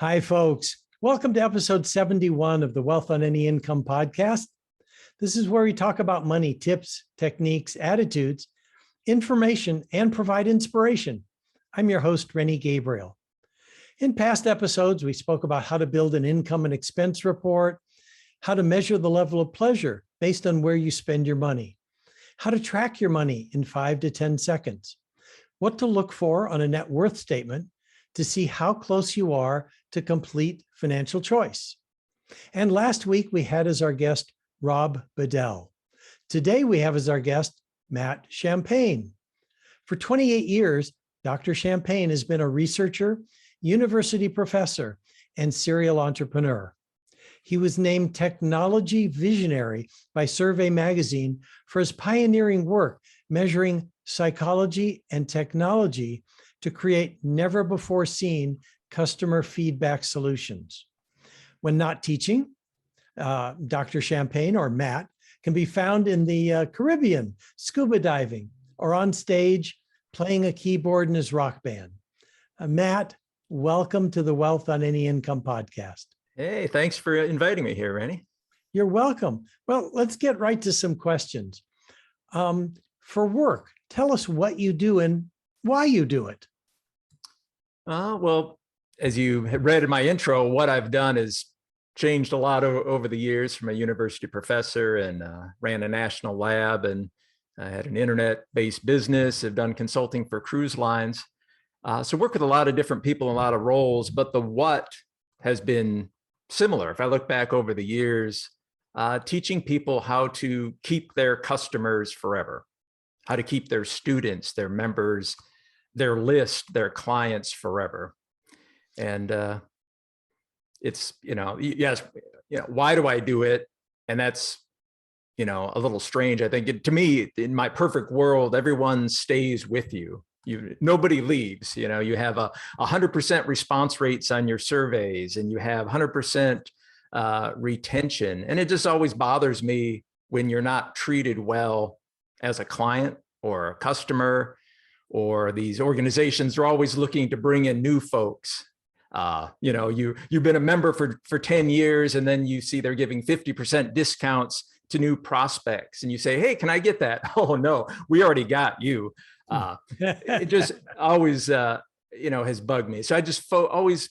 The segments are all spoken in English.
Hi, folks. Welcome to episode 71 of the Wealth on Any Income podcast. This is where we talk about money, tips, techniques, attitudes, information, and provide inspiration. I'm your host, Rennie Gabriel. In past episodes, we spoke about how to build an income and expense report, how to measure the level of pleasure based on where you spend your money, how to track your money in 5 to 10 seconds, what to look for on a net worth statement to see how close you are to complete financial choice. And last week we had as our guest, Rob Bedell. Today we have as our guest, Matt Champagne. For 28 years, Dr. Champagne has been a researcher, university professor, and serial entrepreneur. He was named Technology Visionary by Survey Magazine for his pioneering work measuring psychology and technology to create never-before-seen customer feedback solutions. When not teaching, Dr. Champagne, or Matt, can be found in the Caribbean, scuba diving, or on stage playing a keyboard in his rock band. Matt, welcome to the Wealth on Any Income podcast. Hey, thanks for inviting me here, Rennie. You're welcome. Well, let's get right to some questions. For work, tell us what you do and why you do it. Well, as you had read in my intro, what I've done is changed a lot over the years from a university professor and ran a national lab, and I had an internet-based business. I've done consulting for cruise lines. So work with a lot of different people in a lot of roles, but the what has been similar. If I look back over the years, teaching people how to keep their customers forever, how to keep their students, their members, their list, their clients forever. And it's, yes, why do I do it? And that's, a little strange. I think to me, in my perfect world, everyone stays with you. Nobody leaves. You have a 100% response rates on your surveys, and you have 100% retention. And it just always bothers me when you're not treated well as a client or a customer, or these organizations are always looking to bring in new folks. You've been a member for 10 years, and then you see they're giving 50% discounts to new prospects, and you say, hey, can I get that? Oh no, we already got you. It just always, has bugged me. So I just always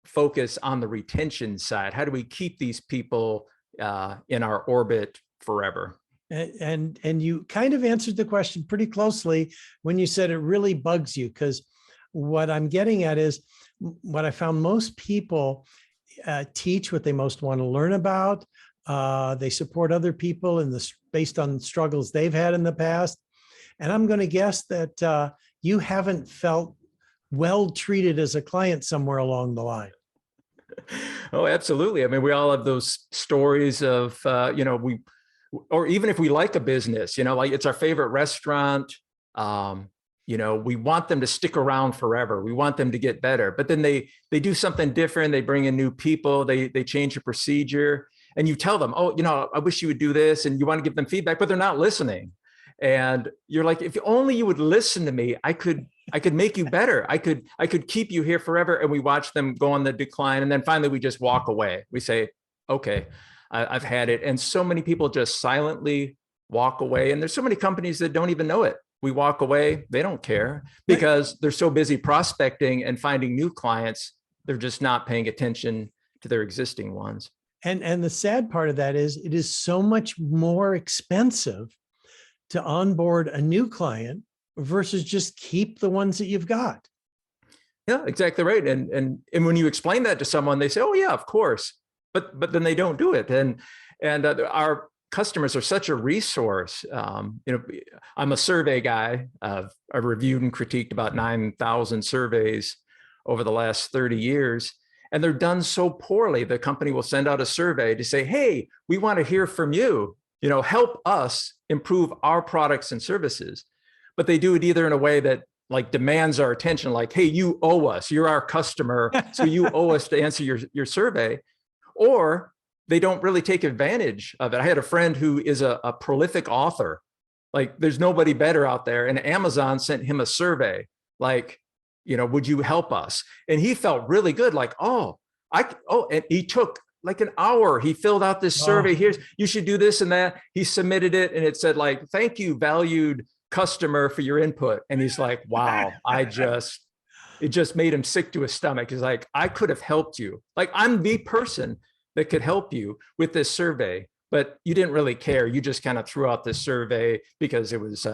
focus on the retention side. How do we keep these people in our orbit forever? And you kind of answered the question pretty closely when you said it really bugs you, because what I'm getting at is what I found most people teach what they most want to learn about. They support other people in this based on struggles they've had in the past. And I'm going to guess that you haven't felt well treated as a client somewhere along the line. Oh, absolutely. I mean, we all have those stories of, or even if we like a business, like it's our favorite restaurant, we want them to stick around forever. We want them to get better, but then they do something different. They bring in new people, they change a procedure, and you tell them, oh, I wish you would do this, and you want to give them feedback, but they're not listening. And you're like, if only you would listen to me, I could make you better. I could keep you here forever. And we watch them go on the decline. And then finally we just walk away. We say, okay, I've had it. And so many people just silently walk away. And there's so many companies that don't even know it. We walk away, they don't care because they're so busy prospecting and finding new clients. They're just not paying attention to their existing ones. And the sad part of that is it is so much more expensive to onboard a new client versus just keep the ones that you've got. Yeah, exactly right. And when you explain that to someone, they say, oh yeah, of course. But then they don't do it. And our customers are such a resource. I'm a survey guy. I've reviewed and critiqued about 9,000 surveys over the last 30 years. And they're done so poorly. The company will send out a survey to say, hey, we want to hear from you. Help us improve our products and services. But they do it either in a way that like demands our attention, like, hey, you owe us, you're our customer, so you owe us to answer your survey. Or they don't really take advantage of it. I had a friend who is a prolific author. Like there's nobody better out there. And Amazon sent him a survey like, would you help us? And he felt really good. Like, oh, And he took like an hour. He filled out this survey. You should do this and that. He submitted it and it said like, thank you, valued customer, for your input. And he's like, wow, it just made him sick to his stomach. He's like, I could have helped you. Like, I'm the person that could help you with this survey, but you didn't really care. You just kind of threw out this survey because it was,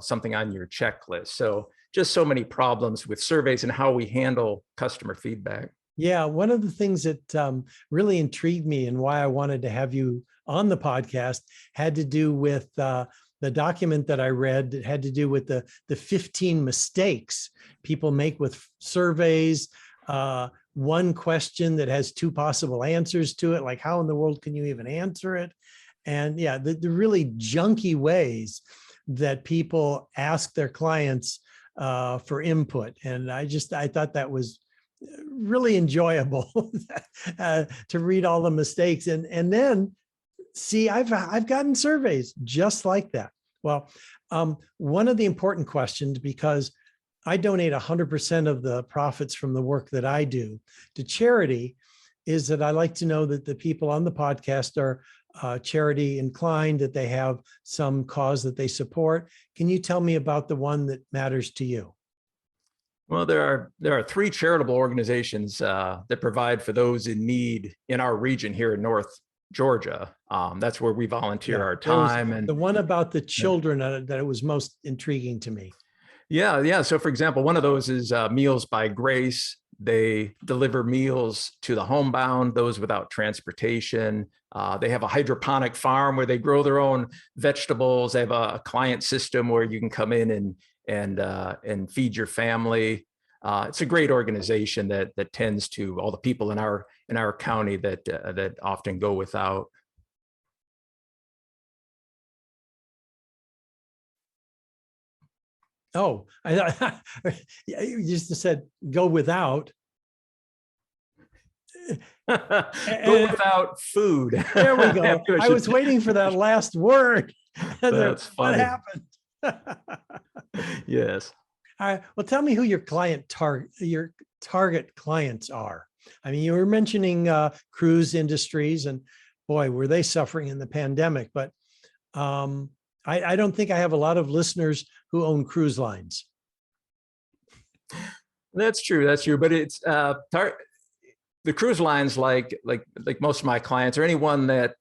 something on your checklist. So just so many problems with surveys and how we handle customer feedback. Yeah, one of the things that really intrigued me and why I wanted to have you on the podcast had to do with the document that I read that had to do with the 15 mistakes people make with surveys. One question that has two possible answers to it, like how in the world can you even answer it? And yeah, the really junky ways that people ask their clients for input. And I thought that was really enjoyable to read all the mistakes and then see, I've gotten surveys just like that. Well, one of the important questions, because I donate 100% of the profits from the work that I do to charity, is that I like to know that the people on the podcast are charity inclined, that they have some cause that they support. Can you tell me about the one that matters to you? Well, there are 3 charitable organizations that provide for those in need in our region here in North Georgia. That's where we volunteer our time. And the one about the children that it was most intriguing to me. Yeah. So for example, one of those is Meals by Grace. They deliver meals to the homebound, those without transportation. They have a hydroponic farm where they grow their own vegetables. They have a client system where you can come in and feed your family. It's a great organization that tends to all the people in our county that often go without. Oh, you just said go without. Go without food. There we go. I was waiting for that last word. That's funny. What happened? Yes. All right. Well, tell me who your target clients are. I mean, you were mentioning cruise industries, and boy, were they suffering in the pandemic. But I don't think I have a lot of listeners who own cruise lines. That's true. But it's the cruise lines, like most of my clients, or anyone that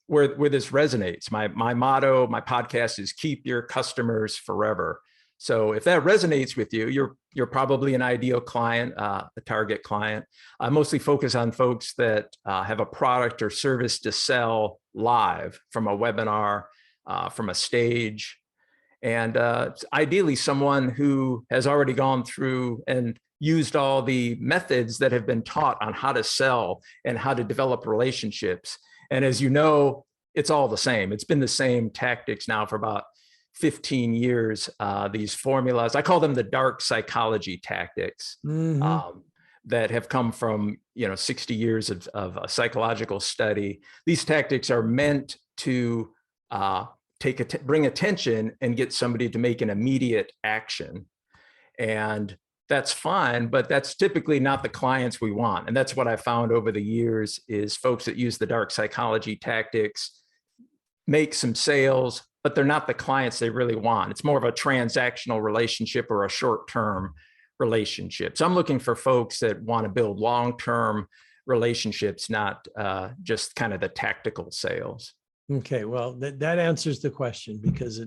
where this resonates. My motto, my podcast is keep your customers forever. So if that resonates with you, you're probably an ideal client, a target client. I mostly focus on folks that have a product or service to sell live from a webinar, from a stage, and ideally someone who has already gone through and used all the methods that have been taught on how to sell and how to develop relationships. And as you know, it's all the same. It's been the same tactics now for about 15 years, these formulas. I call them the dark psychology tactics. Mm-hmm. That have come from 60 years of a psychological study. These tactics are meant to bring attention and get somebody to make an immediate action. And that's fine, but that's typically not the clients we want. And that's what I found over the years is folks that use the dark psychology tactics make some sales, but they're not the clients they really want. It's more of a transactional relationship or a short-term relationship. So I'm looking for folks that want to build long-term relationships, not just kind of the tactical sales. Okay, well, that answers the question, because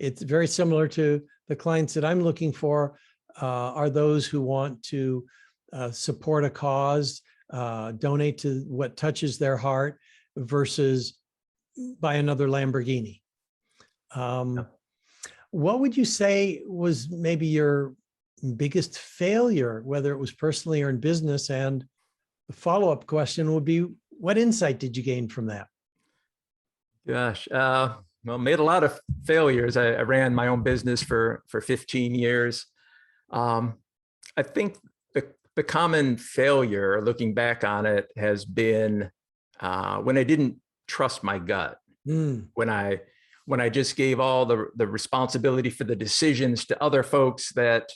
it's very similar to the clients that I'm looking for are those who want to support a cause, donate to what touches their heart versus buy another Lamborghini. What would you say was maybe your biggest failure, whether it was personally or in business? And the follow-up question would be, what insight did you gain from that? Gosh, well, made a lot of failures. I ran my own business for 15 years. I think the common failure, looking back on it, has been when I didn't trust my gut. When I just gave all the responsibility for the decisions to other folks that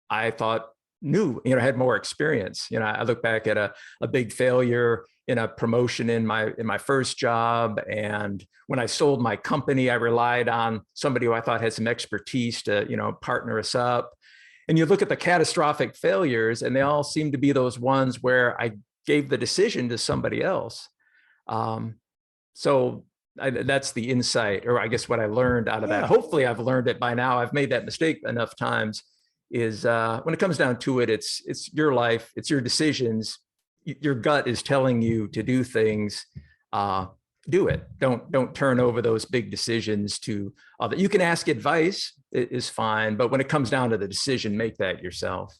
I thought had more experience. I look back at a big failure in a promotion in my first job. And when I sold my company, I relied on somebody who I thought had some expertise to, partner us up. And you look at the catastrophic failures, and they all seem to be those ones where I gave the decision to somebody else. That's the insight, or I guess what I learned out of that. Hopefully I've learned it by now. I've made that mistake enough times, is when it comes down to it, it's your life, it's your decisions. Your gut is telling you to do things. Do it. Don't turn over those big decisions to other. You can ask advice, it is fine, but when it comes down to the decision, make that yourself.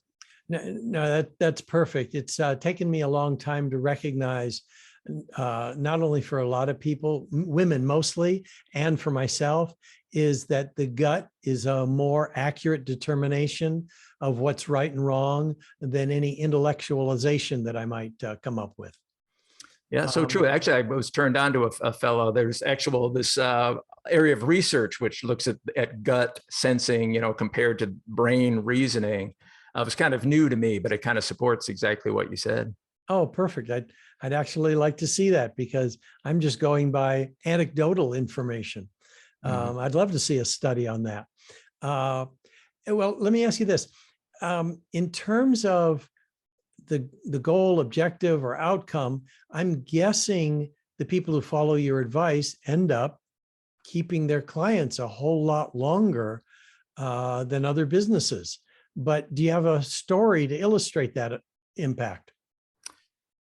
No, that's perfect. It's taken me a long time to recognize, not only for a lot of people, women mostly, and for myself, is that the gut is a more accurate determination of what's right and wrong than any intellectualization that I might come up with. Yeah, so true. Actually, I was turned on to a fellow. There's this area of research which looks at gut sensing, compared to brain reasoning. It was kind of new to me, but it kind of supports exactly what you said. Oh, perfect. I'd actually like to see that, because I'm just going by anecdotal information. I'd love to see a study on that. Well, let me ask you this. In terms of the goal, objective, or outcome, I'm guessing the people who follow your advice end up keeping their clients a whole lot longer than other businesses. But do you have a story to illustrate that impact?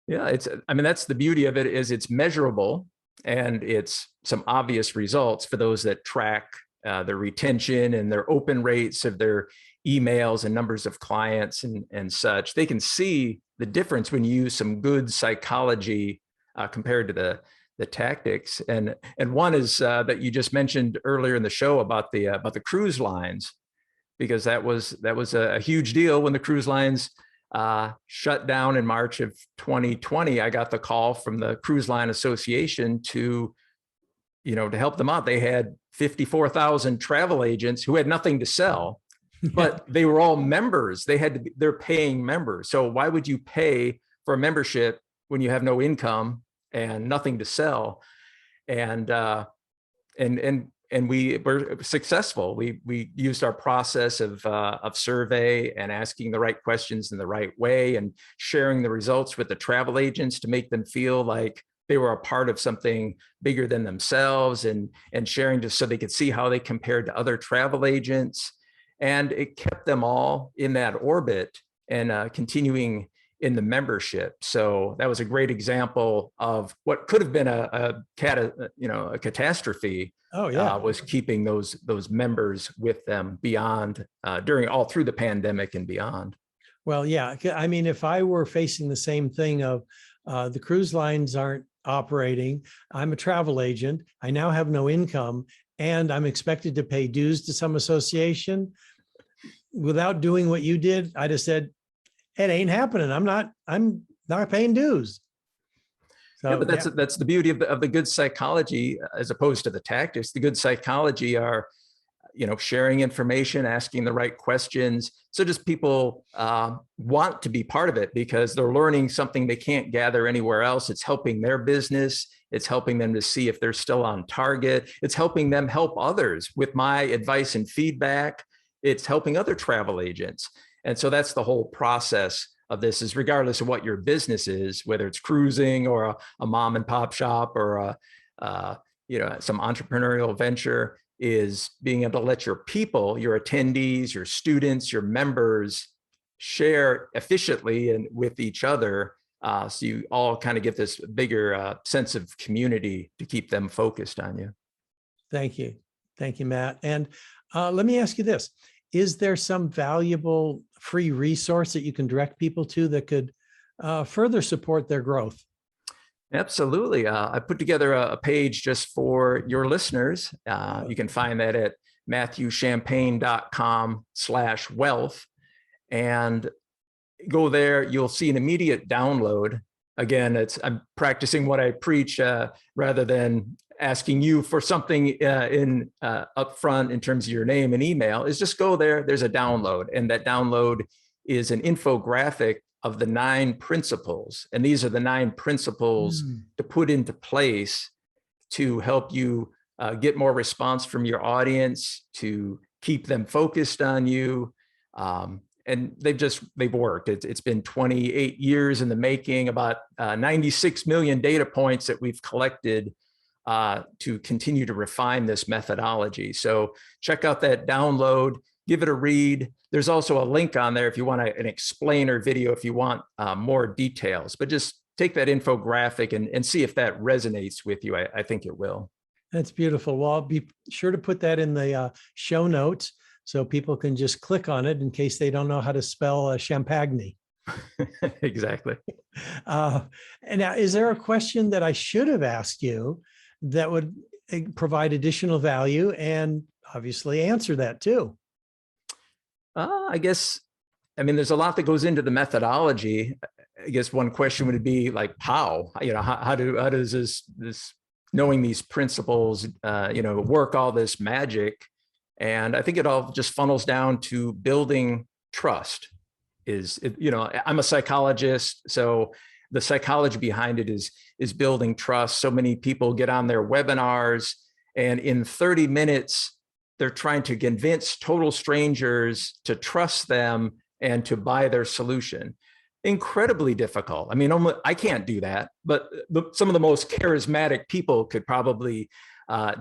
Yeah, that's the beauty of it, is it's measurable, and it's some obvious results for those that track their retention and their open rates of their emails and numbers of clients and such. They can see the difference when you use some good psychology compared to the tactics. And one is that you just mentioned earlier in the show about the cruise lines, because that was a huge deal when the cruise lines shut down in March of 2020. I got the call from the Cruise Line Association to help them out. They had 54,000 travel agents who had nothing to sell, but they were all members. They're paying members. So why would you pay for a membership when you have no income and nothing to sell? And we were successful. We used our process of survey and asking the right questions in the right way, and sharing the results with the travel agents to make them feel like they were a part of something bigger than themselves, and sharing just so they could see how they compared to other travel agents. And it kept them all in that orbit and continuing in the membership. So that was a great example of what could have been a catastrophe. Oh yeah, was keeping those members with them beyond through the pandemic and beyond. Well, yeah. I mean, if I were facing the same thing of the cruise lines aren't operating, I'm a travel agent, I now have no income, and I'm expected to pay dues to some association, without doing what you did, I just said, it ain't happening. I'm not paying dues. So, yeah, but that's the beauty of the good psychology, as opposed to the tactics. The good psychology are, sharing information, asking the right questions. So just people want to be part of it because they're learning something they can't gather anywhere else. It's helping their business. It's helping them to see if they're still on target. It's helping them help others with my advice and feedback. It's helping other travel agents. And so that's the whole process of this, is regardless of what your business is, whether it's cruising or a mom and pop shop or some entrepreneurial venture, is being able to let your people, your attendees, your students, your members share efficiently and with each other. So you all kind of get this bigger sense of community to keep them focused on you. Thank you. Thank you, Matt. And let me ask you this. Is there some valuable free resource that you can direct people to that could further support their growth? Absolutely. I put together a page just for your listeners. You can find that at matthewchampagne.com/wealth, and go there. You'll see an immediate download. Again, I'm practicing what I preach rather than asking you for something in upfront in terms of your name and email. Is just go there. There's a download, and that download is an infographic of the 9 principles. And these are the 9 principles to put into place to help you get more response from your audience, to keep them focused on you. And they've worked. It's been 28 years in the making, about 96 million data points that we've collected to continue to refine this methodology. So check out that download, give it a read. There's also a link on there if you want an explainer video, if you want more details, but just take that infographic and see if that resonates with you. I think it will. That's beautiful. Well, I'll be sure to put that in the show notes so people can just click on it in case they don't know how to spell champagne. Exactly. And now, is there a question that I should have asked you that would provide additional value and obviously answer that too? I guess, I mean, there's a lot that goes into the methodology. I guess one question would be like, how does this knowing these principles, work all this magic? And I think it all just funnels down to building trust. I'm a psychologist, so the psychology behind it is building trust. So many people get on their webinars, and in 30 minutes, they're trying to convince total strangers to trust them and to buy their solution. Incredibly difficult. I mean, I can't do that, but some of the most charismatic people could probably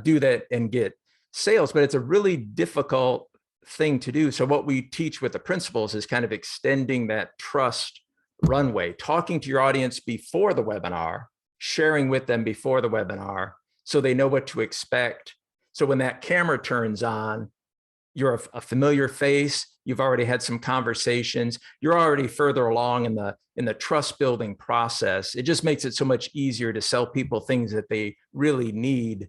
do that and get sales, but it's a really difficult thing to do. So what we teach with the principles is kind of extending that trust runway, talking to your audience before the webinar, sharing with them before the webinar so they know what to expect. So when that camera turns on, you're a familiar face, you've already had some conversations, you're already further along in the trust building process. It just makes it so much easier to sell people things that they really need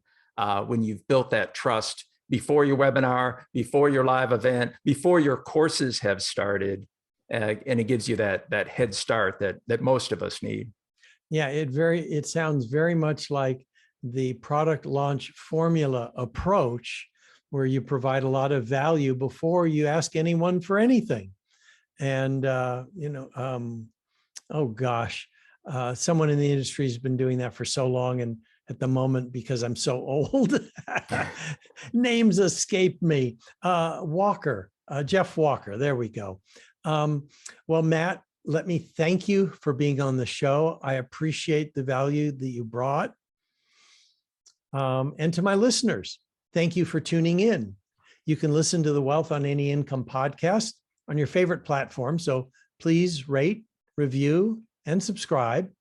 when you've built that trust before your webinar, before your live event, before your courses have started. And it gives you that head start that most of us need. Yeah, it sounds very much like the product launch formula approach, where you provide a lot of value before you ask anyone for anything. And, oh gosh, someone in the industry has been doing that for so long. And at the moment, because I'm so old, names escape me. Jeff Walker, there we go. Well, Matt, let me thank you for being on the show. I appreciate the value that you brought. And to my listeners, thank you for tuning in. You can listen to the Wealth on Any Income podcast on your favorite platform. So please rate, review, and subscribe.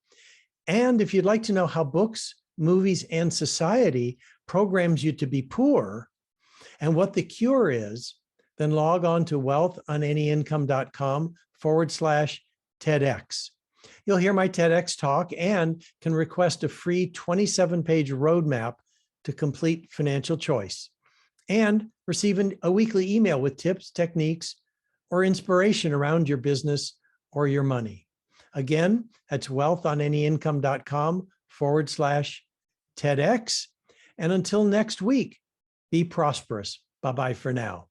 And if you'd like to know how books, movies, and society programs you to be poor and what the cure is, then log on to wealthonanyincome.com/TEDx. You'll hear my TEDx talk and can request a free 27-page roadmap to complete financial choice, and receive a weekly email with tips, techniques, or inspiration around your business or your money. Again, that's wealthonanyincome.com/TEDx. And until next week, be prosperous. Bye-bye for now.